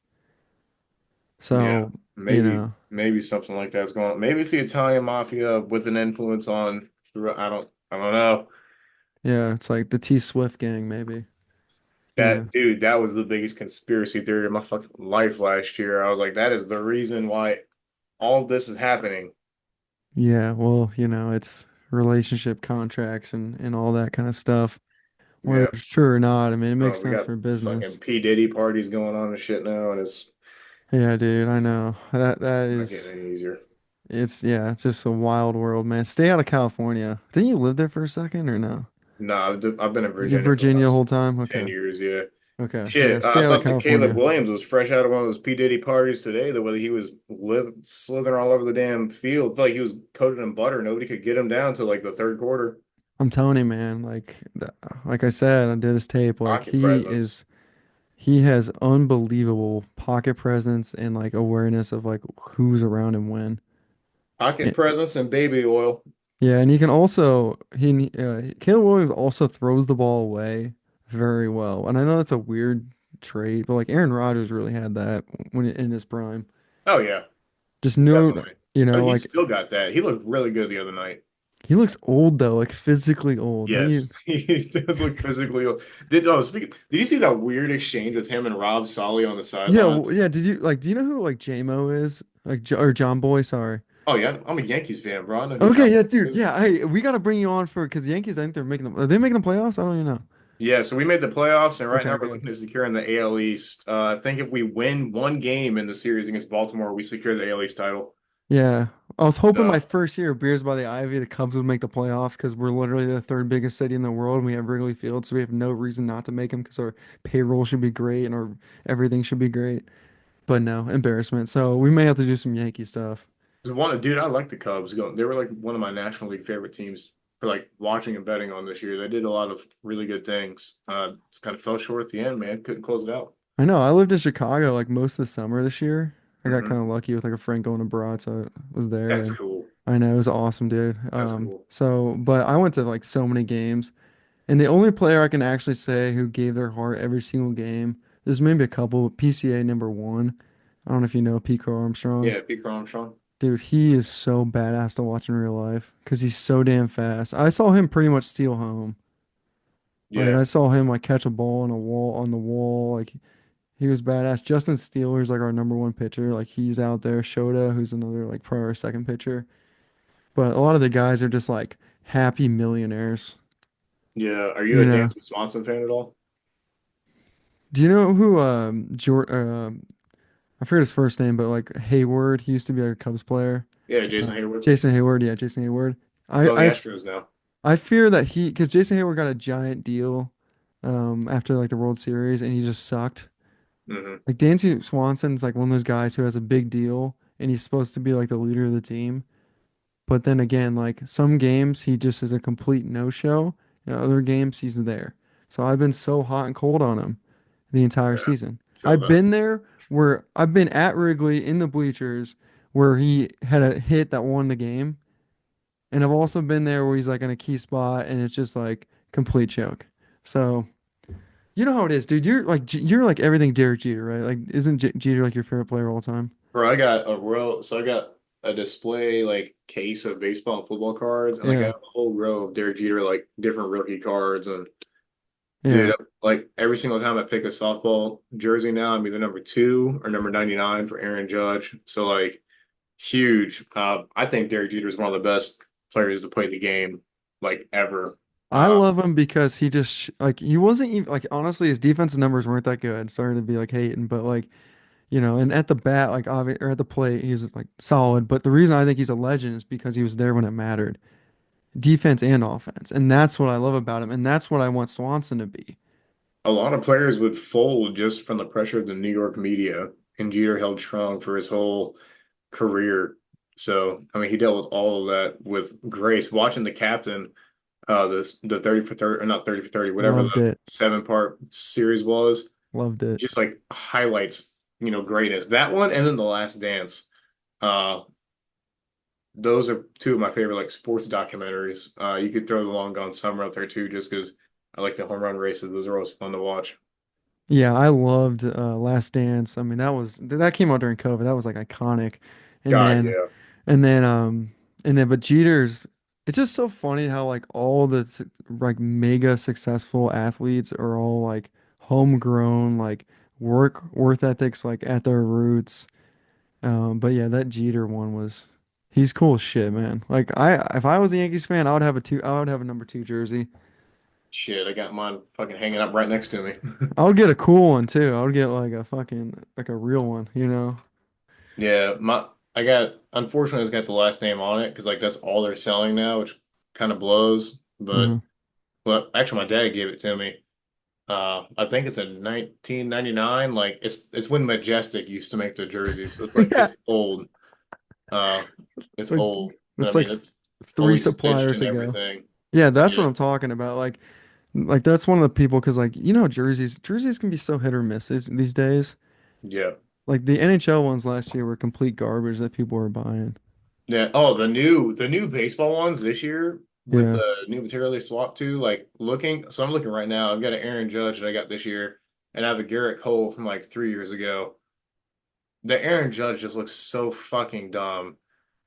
yeah, So, you maybe know, maybe something like that's going on. Maybe it's the Italian mafia with an influence on. I don't know. yeah, it's like the T Swift gang, maybe. You know. That dude, that was the biggest conspiracy theory of my fucking life last year. I was like, that is the reason why all of this is happening. Yeah, well, you know, it's relationship contracts and all that kind of stuff. Whether Yeah. it's true or not, I mean, it makes We sense got for fucking business. P. Diddy parties going on and shit now, and it's Yeah, dude, I know. That not getting is any easier. it's yeah, it's just a wild world, man. Stay out of California. Didn't you live there for a second or no? No, I've been in You Virginia for the Virginia the last whole time? 10 Okay. years. Yeah. Okay. Yeah, Shit, stay I out of thought that Caleb California. Williams was fresh out of one of those P. Diddy parties today, the way he was slithering all over the damn field. Felt like he was coated in butter. Nobody could get him down to like the third quarter. I'm telling you, man, like I said, I did his tape, like Pocket presence. he has unbelievable pocket presence and like awareness of like who's around him when. Pocket presence and baby oil. Yeah, and he can also Caleb Williams also throws the ball away very well. And I know that's a weird trait, but like Aaron Rodgers really had that when in his prime. Oh, yeah, Just knew, definitely. you Oh, know, he's like still got that. He looked really good the other night. he looks old though, like physically old. Don't you? Yes, he does look physically. Did you see that weird exchange with him and Rob Solly on the Yeah, sidelines? yeah. Did you like? Do you know who like JMO is? Like or John Boy? Sorry. Oh yeah, I'm a Yankees fan, bro. I know who John Okay, yeah, dude. is. Yeah, hey, we gotta bring you on for because the Yankees. I think they're making them. Are they making the playoffs? I don't even know. Yeah, so we made the playoffs, and right now Okay, we're good. looking to secure in the AL East. I think if we win one game in the series against Baltimore, we secure the AL East title. Yeah. I was hoping my So first year of Beers by the Ivy, the Cubs would make the playoffs because we're literally the third biggest city in the world and we have Wrigley Field, so we have no reason not to make them because our payroll should be great and our everything should be great. But no, embarrassment. So we may have to do some Yankee stuff. dude, I like the Cubs. They were like one of my National League favorite teams for like watching and betting on this year. They did a lot of really good things. Just kind of fell short at the end, man. Couldn't close it out. I know. I lived in Chicago like most of the summer this year. I got Hmm. kind of lucky with like a friend going abroad, so I was there That's and cool. I know it was awesome, dude. That's cool. But I went to like so many games. And the only player I can actually say who gave their heart every single game, there's maybe a couple, PCA number one. I don't know if you know Pico Armstrong. Yeah, Pete Armstrong. Dude, he is so badass to watch in real life because he's so damn fast. I saw him pretty much steal home. Like Yeah, I saw him like catch a ball on the wall. Like he was badass. Justin Steele's like our number one pitcher. Like he's out there. Shota, who's another like prior second pitcher. But a lot of the guys are just like happy millionaires. yeah. Are you You a know. Dansby Swanson fan at all? Do you know who I forget his first name, but like Hayward, he used to be like a Cubs player. Yeah, Jason Hayward. Jason Hayward, yeah, Jason Hayward. He's on the I Astros now. I fear that because Jason Hayward got a giant deal after like the World Series and he just sucked. Hmm. Like Dansby Swanson's like one of those guys who has a big deal and he's supposed to be like the leader of the team. But then again, like some games he just is a complete no-show. And other games he's there. So I've been so hot and cold on him the entire Yeah, season. feel I've that. been there where I've been at Wrigley in the bleachers where he had a hit that won the game. And I've also been there where he's like in a key spot and it's just like complete choke. So you know how it is, dude. You're like everything Derek Jeter, right? Like isn't Jeter like your favorite player of all time? Bro, I got a real. So I got a display like case of baseball and football cards, and like I Yeah. have a whole row of Derek Jeter like different rookie cards. And dude, Yeah. like every single time I pick a softball jersey now, I'm either number 2 or number 99 for Aaron Judge. So like huge. I think Derek Jeter is one of the best players to play the game like ever. I Uh, love him because he just like he wasn't even like honestly his defensive numbers weren't that good. Sorry to be like hating, but like and at the bat like obvi or at the plate he's like solid. But the reason I think he's a legend is because he was there when it mattered, defense and offense, and that's what I love about him, and that's what I want Swanson to be. a lot of players would fold just from the pressure of the New York media, and Jeter held strong for his whole career. So, I mean, he dealt with all of that with grace. Watching the captain, the 30 for 30, or not 30 for 30, whatever Loved the it, 7-part series was, loved it. just like highlights, greatness. That one and then The Last Dance. Uh, those are two of my favorite like sports documentaries. You could throw The Long Gone Summer out there too, just because I like the home run races. Those are always fun to watch. Yeah, I loved Last Dance. I mean, that came out during COVID. That was like iconic. And God, then yeah. and then but Jeter's it's just so funny how like all the like mega successful athletes are all like homegrown, like worth ethics like at their roots. But yeah, that Jeter one was he's cool as shit, man. Like if I was a Yankees fan, I would have a number 2 jersey. Shit, I got mine fucking hanging up right next to me. I would get a cool one too. I would get like a fucking like a real one. Yeah, I got unfortunately it's got the last name on it because like that's all they're selling now, which kind of blows. Uh-huh. But well, actually, my dad gave it to me. I think it's a 1999. Like it's when Majestic used to make the jerseys, so it's like Yeah. it's old. Uh, it's Like old. I it's like mean, it's three fully stitched suppliers and ago. everything. Yeah, that's Yeah, what I'm talking about. Like that's one of the people because like jerseys can be so hit or miss these days. yeah. Like the NHL ones last year were complete garbage that people were buying. Yeah. Oh, the new baseball ones this year with Yeah. the new material they swapped to, like looking. So I'm looking right now. I've got an Aaron Judge that I got this year, and I have a Garrett Cole from like 3 years ago. The Aaron Judge just looks so fucking dumb.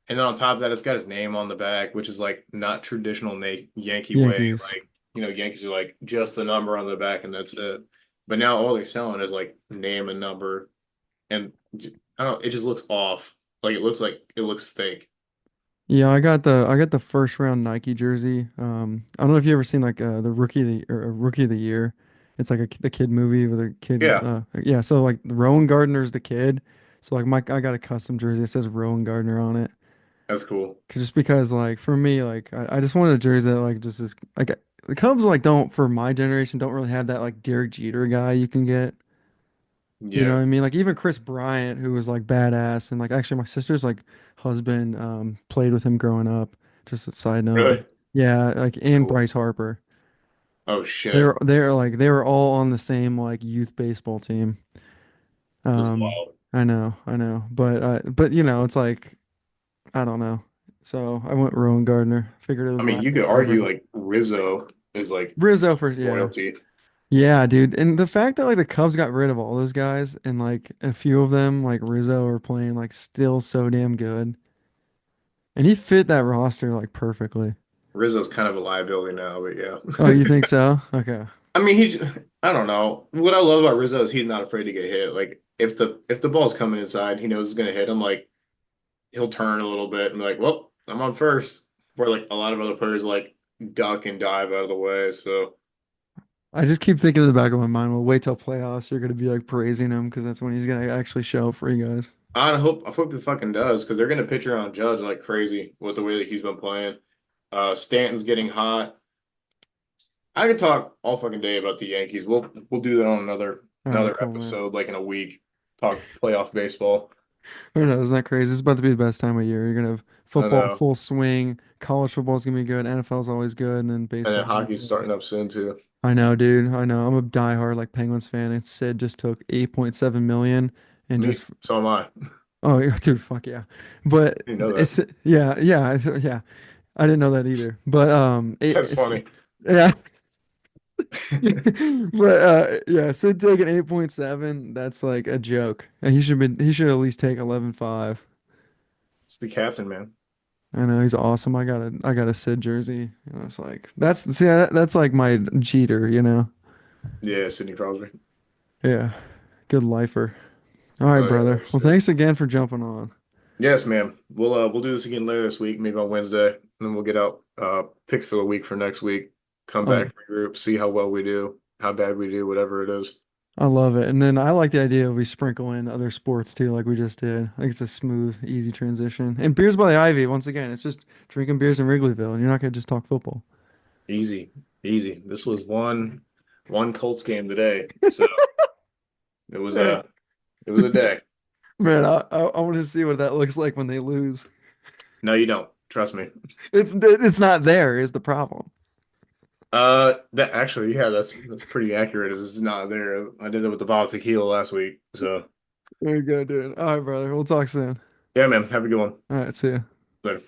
And then on top of that, it's got his name on the back, which is like not traditional Yankee way. Yankees. Like, Yankees are like just a number on the back and that's it. But now all they're selling is like name and number, and I don't know, it just looks off. Like it looks fake. Yeah, I got the first round Nike jersey. I don't know if you ever seen like the rookie of the year. It's like the kid movie with a kid. Yeah, Yeah, so like Rowan Gardner's the kid. So like I got a custom jersey that says Rowan Gardner on it. that's cool. Just because like for me like I just wanted a jersey that like just is like the Cubs like don't for my generation don't really have that like Derek Jeter guy you can get. You know Yeah. what I mean? Like even Chris Bryant who was like badass and like actually my sister's like husband played with him growing up. Just a side note. Really? Yeah, like That's and cool. Bryce Harper. Oh shit. They were all on the same like youth baseball team. That's Um wild. I know. But it's like I don't know. So I went Rowan Gardner. Figured it I would mean, last you me could forever. argue like Rizzo is like Rizzo for yeah. royalty. Yeah, dude. And the fact that like the Cubs got rid of all those guys and like a few of them like Rizzo are playing like still so damn good. And he fit that roster like perfectly. Rizzo's kind of a liability now, but yeah. Oh, you think so? Okay. I mean, I don't know. What I love about Rizzo is he's not afraid to get hit. Like if the ball's coming inside, he knows it's gonna hit him. Like he'll turn a little bit and be like, "Well, I'm on first." Where like a lot of other players like duck and dive out of the way. So I just keep thinking in the back of my mind, well, wait till playoffs. You're gonna be like praising him because that's when he's gonna actually show up for you guys. I hope he fucking does because they're gonna pitch around Judge like crazy with the way that he's been playing. Stanton's getting hot. I could talk all fucking day about the Yankees. We'll do that on another All right, another cool, man. episode, like in a week. Talk playoff baseball. I don't know, isn't that crazy? It's about to be the best time of year. You're gonna have I football know. full swing, college football's gonna be good, NFL's always good, and then And then baseball's gonna hockey's be starting nice. up soon too. I know, dude. I know. I'm a diehard like Penguins fan. And Sid just took 8.7 million and Me, just so am I. oh yeah, dude, fuck yeah. But You know that. it's yeah. I didn't know that either. But That's funny. yeah. But yeah, Sid taking 8.7, that's like a joke. And he should at least take 11.5. It's the captain, man. I know he's awesome. I got a Sid jersey. And I was like, that's like my cheater, you know. Yeah, Sidney Crosby. Yeah, good lifer. All right, Oh yeah, brother. that's Well, it. thanks again for jumping on. Yes, ma'am. We'll do this again later this week, maybe on Wednesday, and then we'll get out picks for the week for next week. Come Oh, back, regroup, see how well we do, how bad we do, whatever it is. I love it. And then I like the idea of we sprinkle in other sports too, like we just did. I think it's a smooth, easy transition. And beers by the Ivy, once again, it's just drinking beers in Wrigleyville, and you're not gonna just talk football. Easy, easy. This was one Colts game today, so it was Man, a it was a day. man, I want to see what that looks like when they lose. No, you don't. Trust me. It's not there is the problem. That actually, yeah, that's pretty accurate. It's not there. I did it with the bottle of tequila last week, so Very good, dude. All right, brother. We'll talk soon. yeah, man. Have a good one. All right, see ya. Later.